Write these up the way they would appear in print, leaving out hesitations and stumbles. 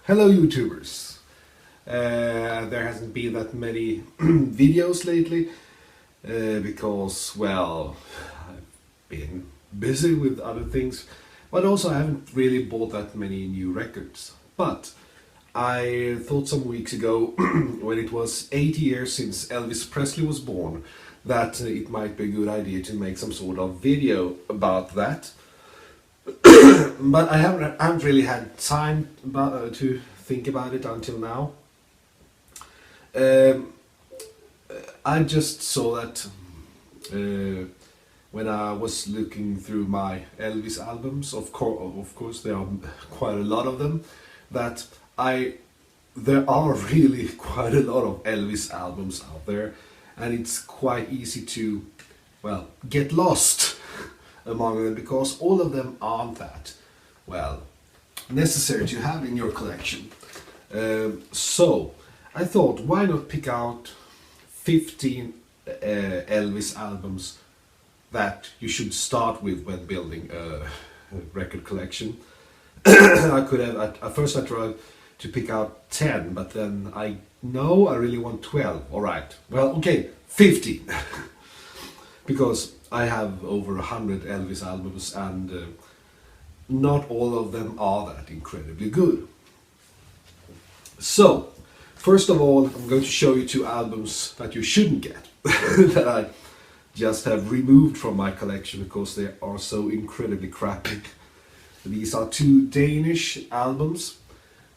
Hello YouTubers! There hasn't been that many videos lately because, well, I've been busy with other things, but also I haven't really bought that many new records. But I thought some weeks ago, when it was 80 years since Elvis Presley was born, that it might be a good idea to make some sort of video about that. But I haven't really had time to think about it until now. I just saw that when I was looking through my Elvis albums, of course there are quite a lot of them, that there are really quite a lot of Elvis albums out there, and it's quite easy to, well, get lost among them, because all of them aren't that, well, necessary to have in your collection. So I thought, why not pick out 15 Elvis albums that you should start with when building a record collection. I could have, at first I tried to pick out 10, but then I really want 12. Alright, well, okay, 15. Because I have over 100 Elvis albums, and not all of them are that incredibly good. So, first of all, I'm going to show you 2 albums that you shouldn't get, that I just have removed from my collection because they are so incredibly crappy. These are 2 Danish albums,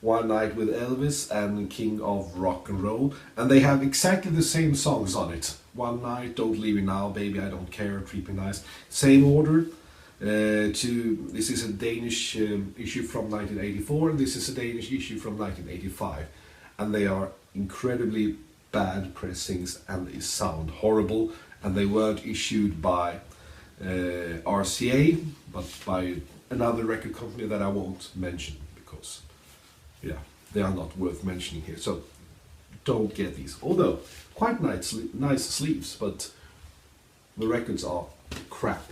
One Night with Elvis and King of Rock and Roll, and they have exactly the same songs on it. One Night, Don't Leave Me Now, Baby I Don't Care, Treat Me Nice. Same order. This is a Danish issue from 1984, and this is a Danish issue from 1985. And they are incredibly bad pressings, and they sound horrible, and they weren't issued by RCA, but by another record company that I won't mention, because, yeah, they are not worth mentioning here. So don't get these. Although, quite nice sleeves, but the records are crap.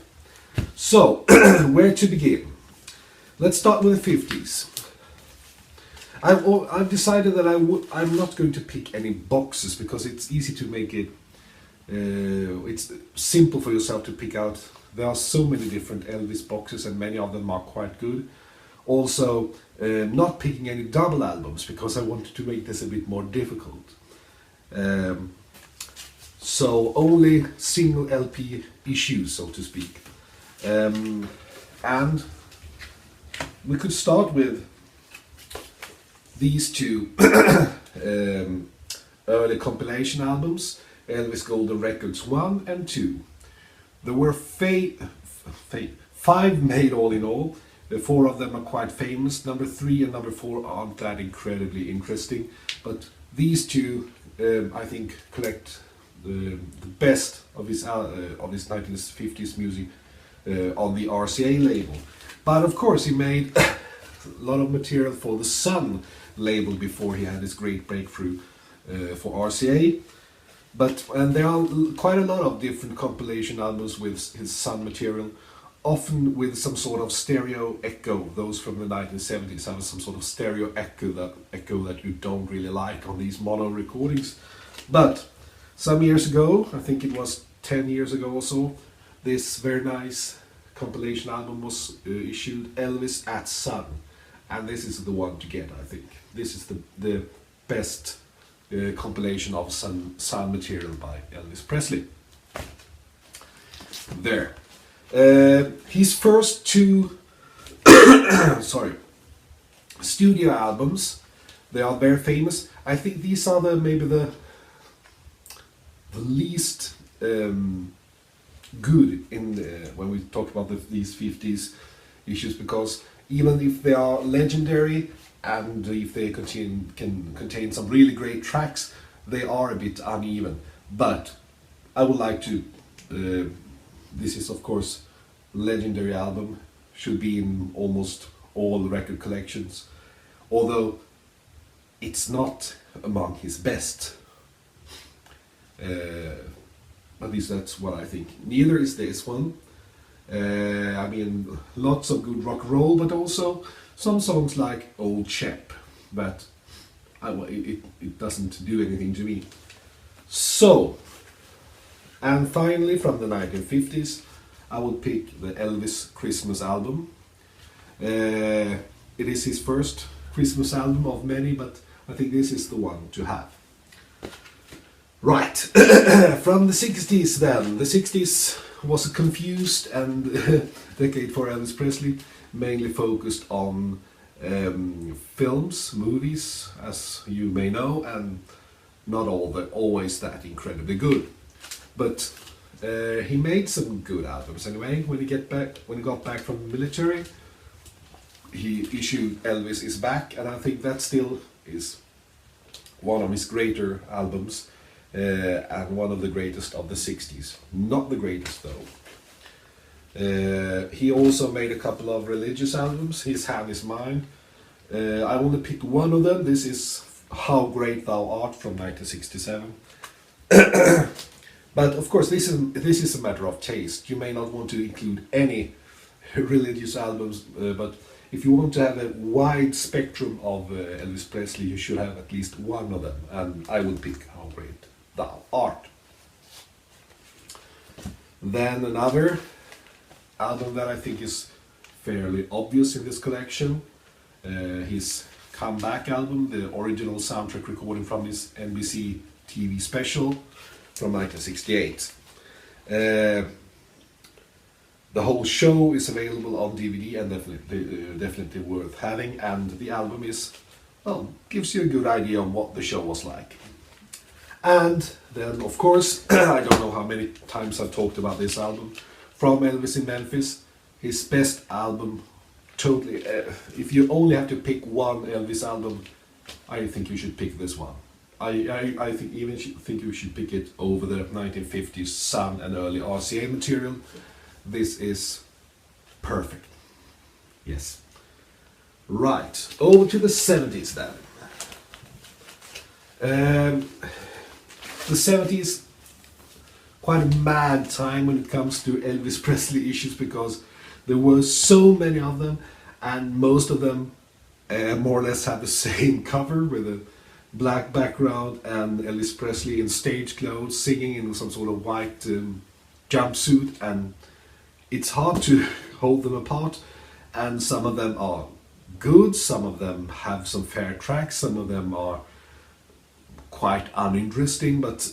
So, where to begin? Let's start with the 50s. I've decided that I'm not going to pick any boxes, because it's easy to make it, it's simple for yourself to pick out. There are so many different Elvis boxes, and many of them are quite good. Also, not picking any double albums, because I wanted to make this a bit more difficult. So only single LP issues, so to speak. And we could start with these 2 early compilation albums, Elvis Golden Records 1 and 2. There were 5 made all in all. 4 of them are quite famous. Number 3 and number 4 aren't that incredibly interesting, but these 2 I think collect the best of his 1950s music on the RCA label. But of course he made a lot of material for the Sun label before he had his great breakthrough for RCA. And there are quite a lot of different compilation albums with his Sun material, often with some sort of stereo echo. Those from the 1970s have some sort of stereo echo that you don't really like on these mono recordings. But some years ago, I think it was 10 years ago or so, this very nice compilation album was issued, Elvis at Sun, and this is the one to get, I think. This is the best compilation of Sun material by Elvis Presley. There. His first 2 studio albums, they are very famous. I think these are maybe the least good in when we talk about these 50s issues, because even if they are legendary and if they can contain some really great tracks, they are a bit uneven. But I would like to, this is of course legendary album, should be in almost all record collections, although it's not among his best. At least that's what I think. Neither is this one. I mean, lots of good rock and roll, but also some songs like Old Chap. but it doesn't do anything to me. So, and finally from the 1950s, I would pick the Elvis Christmas album. It is his first Christmas album of many, but I think this is the one to have. Right, from the 60s then. The 60s was a confused and decade for Elvis Presley, mainly focused on films, movies, as you may know, and not always that incredibly good. But he made some good albums anyway. When he got back from the military, he issued Elvis Is Back, and I think that still is one of his greater albums, and one of the greatest of the 60s. Not the greatest though. He also made a couple of religious albums, His Hand Is Mine. I only picked one of them. This is How Great Thou Art from 1967. But of course this is a matter of taste. You may not want to include any religious albums, but if you want to have a wide spectrum of Elvis Presley, you should have at least one of them, and I would pick How Great Thou Art. Then another album that I think is fairly obvious in this collection, his comeback album, the original soundtrack recording from his NBC TV special from 1968. The whole show is available on DVD and definitely worth having, and the album is, well, gives you a good idea on what the show was like. And then, of course, I don't know how many times I've talked about this album, From Elvis in Memphis, his best album, totally. If you only have to pick one Elvis album, I think you should pick this one. I think you should pick it over the 1950s Sun and early RCA material. This is perfect. Yes. Right, over to the 70s then. The 70s, quite a mad time when it comes to Elvis Presley issues, because there were so many of them, and most of them more or less had the same cover with a black background and Elvis Presley in stage clothes singing in some sort of white jumpsuit, and it's hard to hold them apart. And some of them are good, some of them have some fair tracks, some of them are quite uninteresting, but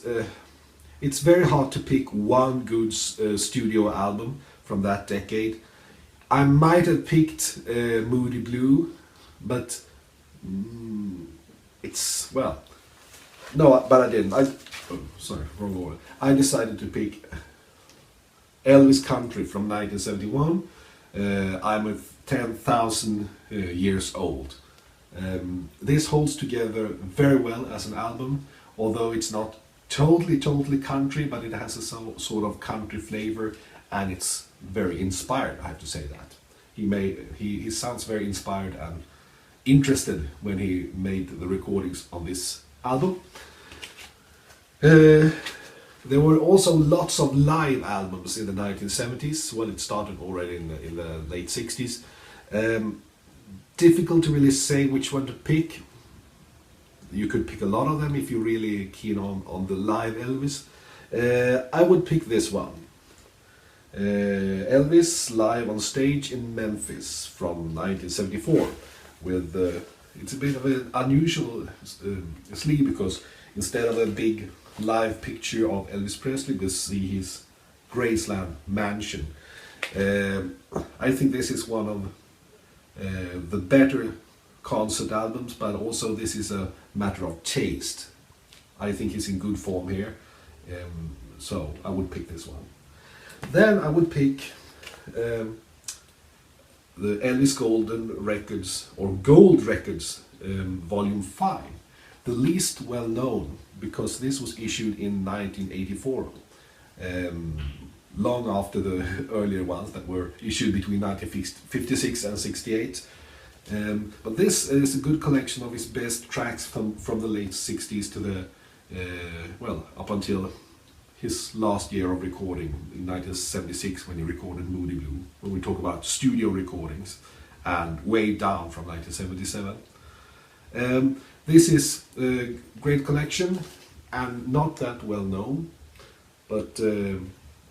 it's very hard to pick one good studio album from that decade. I might have picked Moody Blue, but it's, well, no, but I didn't. Sorry, wrong order. I decided to pick Elvis Country from 1971. I'm 10,000 years old. This holds together very well as an album, although it's not totally country, but it has a sort of country flavor, and it's very inspired, I have to say that. He sounds very inspired and interested when he made the recordings on this album. There were also lots of live albums in the 1970s. Well, it started already in the late 60s. Difficult to really say which one to pick. You could pick a lot of them if you're really keen on the live Elvis. I would pick this one. Elvis live on stage in Memphis from 1974. With it's a bit of an unusual sleeve, because instead of a big live picture of Elvis Presley, we see his Graceland mansion. I think this is one of the better concert albums, but also this is a matter of taste. I think he's in good form here, so I would pick this one. Then I would pick the Elvis Golden Records, or Gold Records, Volume 5. The least well known, because this was issued in 1984, long after the earlier ones that were issued between 1956 and 68. But this is a good collection of his best tracks from the late 60s to the, well, up until his last year of recording in 1976, when he recorded Moody Blue, when we talk about studio recordings, and Way Down from 1977. This is a great collection and not that well known, but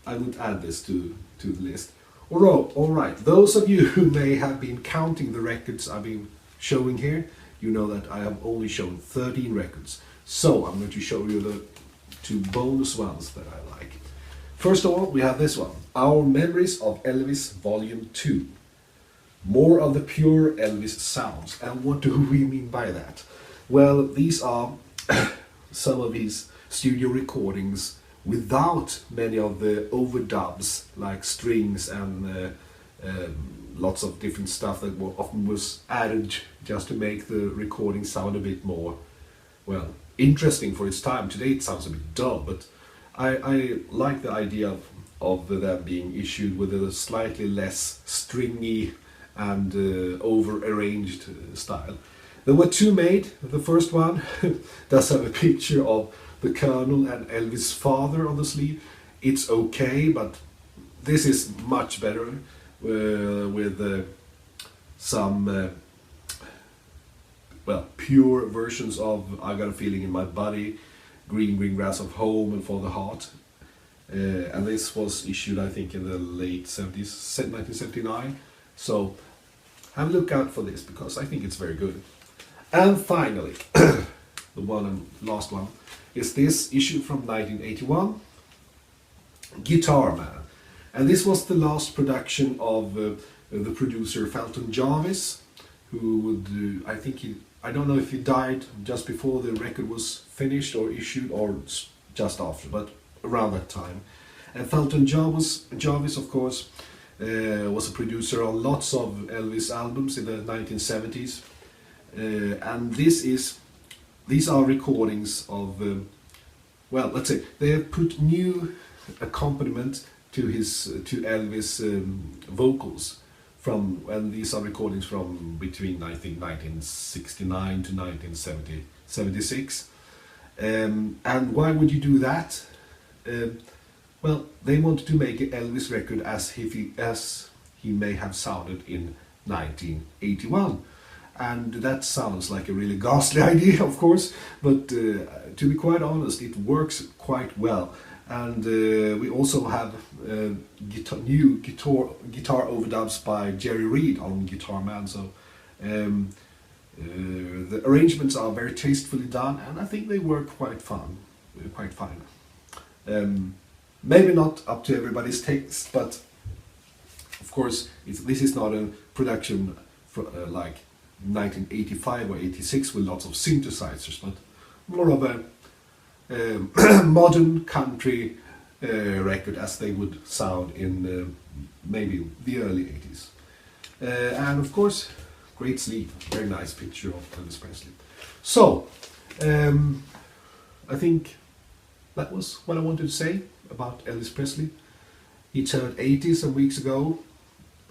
I would add this to the list. All right, those of you who may have been counting the records I've been showing here, you know that I have only shown 13 records. So I'm going to show you the 2 bonus ones that I like. First of all, we have this one, Our Memories of Elvis Volume 2. More of the pure Elvis sounds. And what do we mean by that? Well, these are some of his studio recordings without many of the overdubs like strings and lots of different stuff that often was added just to make the recording sound a bit more, well, interesting for its time. Today it sounds a bit dull, but I like the idea of them being issued with a slightly less stringy and over-arranged style. There were 2 made. The first one does have a picture of the Colonel and Elvis' father on the sleeve. It's okay, but this is much better with some well, pure versions of I Got a Feeling in My Body, Green Green Grass of Home and For the Heart. And this was issued, I think, in the late 70s, 1979. So have a look out for this because I think it's very good. And finally, the last one is this issue from 1981, Guitar Man. And this was the last production of the producer Felton Jarvis, who would, I don't know if he died just before the record was finished or issued or just after, but around that time. And Felton Jarvis, of course, was a producer on lots of Elvis albums in the 1970s. And these are recordings of, well, let's say, they have put new accompaniment to Elvis vocals from, and these are recordings from between, I think, 1969 to 1976. And why would you do that? Well, they wanted to make an Elvis record as he may have sounded in 1981. And that sounds like a really ghastly idea, of course, but to be quite honest, it works quite well. And we also have new guitar overdubs by Jerry Reed on Guitar Man. So the arrangements are very tastefully done, and I think they work quite fine. Maybe not up to everybody's taste, but of course this is not a production for, like 1985 or 86 with lots of synthesizers, but more of a modern country record as they would sound in maybe the early 80s. And of course, great sleeve, very nice picture of Elvis Presley. So, I think that was what I wanted to say about Elvis Presley. He turned 80 some weeks ago,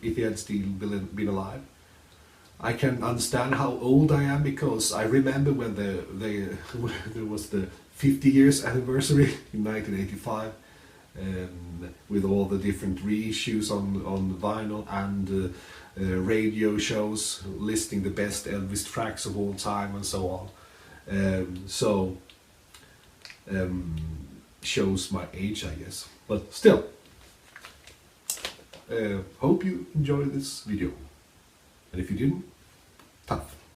if he had still been alive. I can understand how old I am because I remember when there was the 50 years anniversary in 1985, with all the different reissues on vinyl and radio shows listing the best Elvis tracks of all time and so on. Shows my age, I guess, but still, hope you enjoyed this video, and if you didn't, tough.